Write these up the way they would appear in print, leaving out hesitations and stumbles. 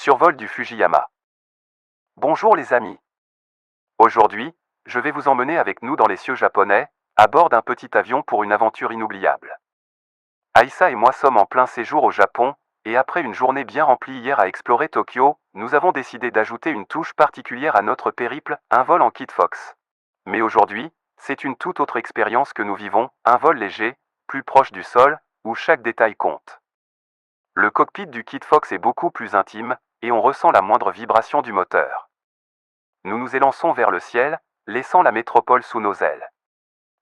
Survol du Fujiyama. Bonjour les amis. Aujourd'hui, je vais vous emmener avec nous dans les cieux japonais, à bord d'un petit avion pour une aventure inoubliable. Aïssa et moi sommes en plein séjour au Japon, et après une journée bien remplie hier à explorer Tokyo, nous avons décidé d'ajouter une touche particulière à notre périple, un vol en Kit Fox. Mais aujourd'hui, c'est une toute autre expérience que nous vivons, un vol léger, plus proche du sol, où chaque détail compte. Le cockpit du Kit Fox est beaucoup plus intime, et on ressent la moindre vibration du moteur. Nous nous élançons vers le ciel, laissant la métropole sous nos ailes.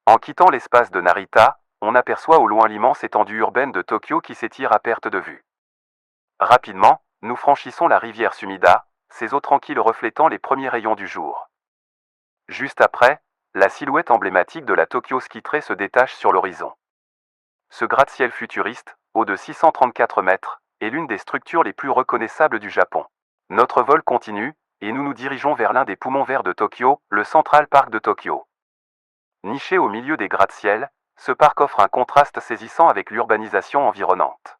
En quittant l'espace de Narita, on aperçoit au loin l'immense étendue urbaine de Tokyo qui s'étire à perte de vue. Rapidement, nous franchissons la rivière Sumida, ses eaux tranquilles reflétant les premiers rayons du jour. Juste après, la silhouette emblématique de la Tokyo Ski Tree se détache sur l'horizon. Ce gratte-ciel futuriste, haut de 634 mètres, est l'une des structures les plus reconnaissables du Japon. Notre vol continue, et nous nous dirigeons vers l'un des poumons verts de Tokyo, le Central Park de Tokyo. Niché au milieu des gratte-ciel, ce parc offre un contraste saisissant avec l'urbanisation environnante.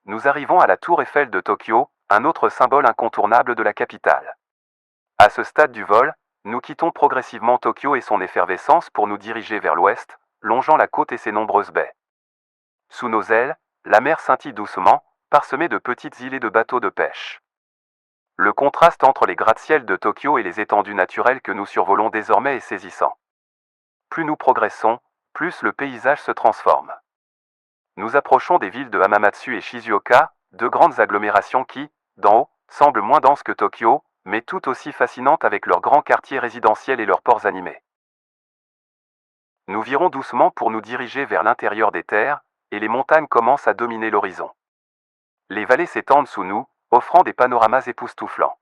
Nous arrivons à la tour Eiffel de Tokyo, un autre symbole incontournable de la capitale. À ce stade du vol, nous quittons progressivement Tokyo et son effervescence pour nous diriger vers l'ouest, longeant la côte et ses nombreuses baies. Sous nos ailes, la mer scintille doucement, parsemée de petites îlets de bateaux de pêche. Le contraste entre les gratte-ciel de Tokyo et les étendues naturelles que nous survolons désormais est saisissant. Plus nous progressons, plus le paysage se transforme. Nous approchons des villes de Hamamatsu et Shizuoka, deux grandes agglomérations qui, d'en haut, semblent moins denses que Tokyo, mais tout aussi fascinantes avec leurs grands quartiers résidentiels et leurs ports animés. Nous virons doucement pour nous diriger vers l'intérieur des terres, et les montagnes commencent à dominer l'horizon. Les vallées s'étendent sous nous, offrant des panoramas époustouflants.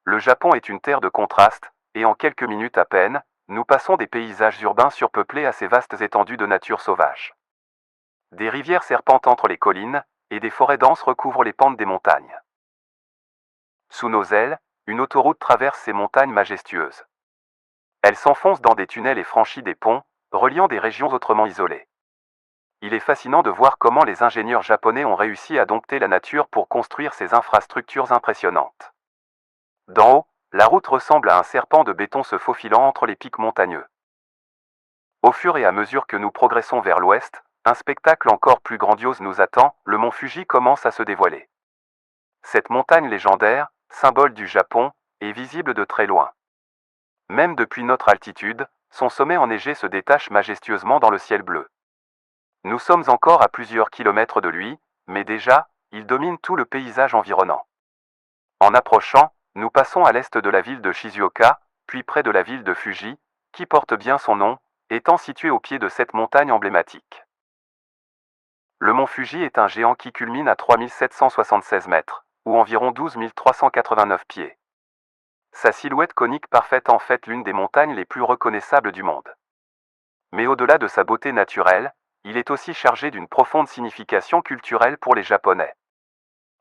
Le Japon est une terre de contraste, et en quelques minutes à peine, nous passons des paysages urbains surpeuplés à ces vastes étendues de nature sauvage. Des rivières serpentent entre les collines, et des forêts denses recouvrent les pentes des montagnes. Sous nos ailes, une autoroute traverse ces montagnes majestueuses. Elle s'enfonce dans des tunnels et franchit des ponts, reliant des régions autrement isolées. Il est fascinant de voir comment les ingénieurs japonais ont réussi à dompter la nature pour construire ces infrastructures impressionnantes. D'en haut, la route ressemble à un serpent de béton se faufilant entre les pics montagneux. Au fur et à mesure que nous progressons vers l'ouest, un spectacle encore plus grandiose nous attend, le mont Fuji commence à se dévoiler. Cette montagne légendaire, symbole du Japon, est visible de très loin. Même depuis notre altitude, son sommet enneigé se détache majestueusement dans le ciel bleu. Nous sommes encore à plusieurs kilomètres de lui, mais déjà, il domine tout le paysage environnant. En approchant, nous passons à l'est de la ville de Shizuoka, puis près de la ville de Fuji, qui porte bien son nom, étant située au pied de cette montagne emblématique. Le mont Fuji est un géant qui culmine à 3776 mètres, ou environ 12 389 pieds. Sa silhouette conique parfaite en fait l'une des montagnes les plus reconnaissables du monde. Mais au-delà de sa beauté naturelle, il est aussi chargé d'une profonde signification culturelle pour les Japonais.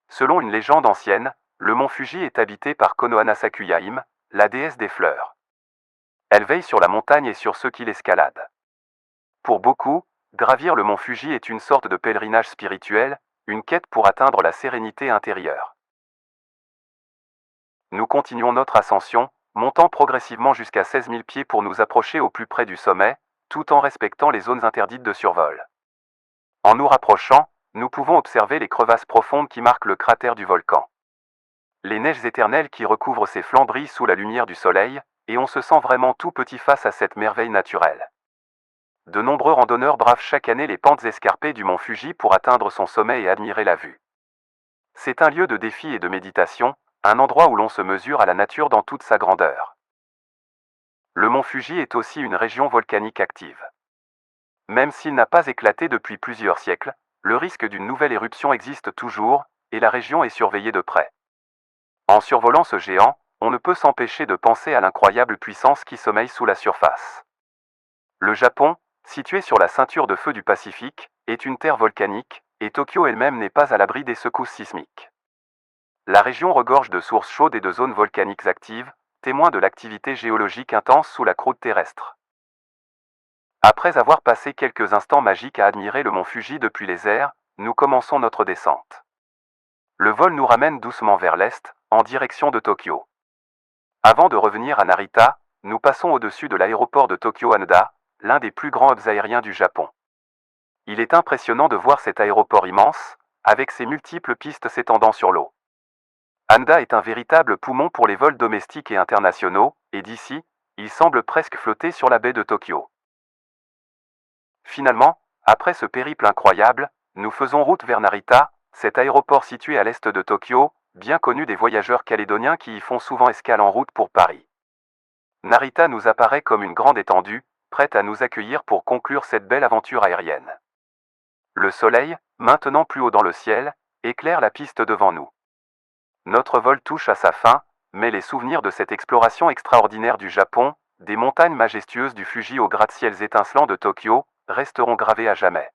Selon une légende ancienne, le mont Fuji est habité par Konohana Sakuya-hime, la déesse des fleurs. Elle veille sur la montagne et sur ceux qui l'escaladent. Pour beaucoup, gravir le mont Fuji est une sorte de pèlerinage spirituel, une quête pour atteindre la sérénité intérieure. Nous continuons notre ascension, montant progressivement jusqu'à 16 000 pieds pour nous approcher au plus près du sommet, tout en respectant les zones interdites de survol. En nous rapprochant, nous pouvons observer les crevasses profondes qui marquent le cratère du volcan. Les neiges éternelles qui recouvrent ses flancs brillent sous la lumière du soleil, et on se sent vraiment tout petit face à cette merveille naturelle. De nombreux randonneurs bravent chaque année les pentes escarpées du mont Fuji pour atteindre son sommet et admirer la vue. C'est un lieu de défi et de méditation, un endroit où l'on se mesure à la nature dans toute sa grandeur. Le mont Fuji est aussi une région volcanique active. Même s'il n'a pas éclaté depuis plusieurs siècles, le risque d'une nouvelle éruption existe toujours, et la région est surveillée de près. En survolant ce géant, on ne peut s'empêcher de penser à l'incroyable puissance qui sommeille sous la surface. Le Japon, situé sur la ceinture de feu du Pacifique, est une terre volcanique, et Tokyo elle-même n'est pas à l'abri des secousses sismiques. La région regorge de sources chaudes et de zones volcaniques actives, témoins de l'activité géologique intense sous la croûte terrestre. Après avoir passé quelques instants magiques à admirer le mont Fuji depuis les airs, nous commençons notre descente. Le vol nous ramène doucement vers l'est, en direction de Tokyo. Avant de revenir à Narita, nous passons au-dessus de l'aéroport de Tokyo Haneda, l'un des plus grands hubs aériens du Japon. Il est impressionnant de voir cet aéroport immense, avec ses multiples pistes s'étendant sur l'eau. Haneda est un véritable poumon pour les vols domestiques et internationaux, et d'ici, il semble presque flotter sur la baie de Tokyo. Finalement, après ce périple incroyable, nous faisons route vers Narita, cet aéroport situé à l'est de Tokyo, bien connu des voyageurs calédoniens qui y font souvent escale en route pour Paris. Narita nous apparaît comme une grande étendue, prête à nous accueillir pour conclure cette belle aventure aérienne. Le soleil, maintenant plus haut dans le ciel, éclaire la piste devant nous. Notre vol touche à sa fin, mais les souvenirs de cette exploration extraordinaire du Japon, des montagnes majestueuses du Fuji aux gratte-ciels étincelants de Tokyo, resteront gravés à jamais.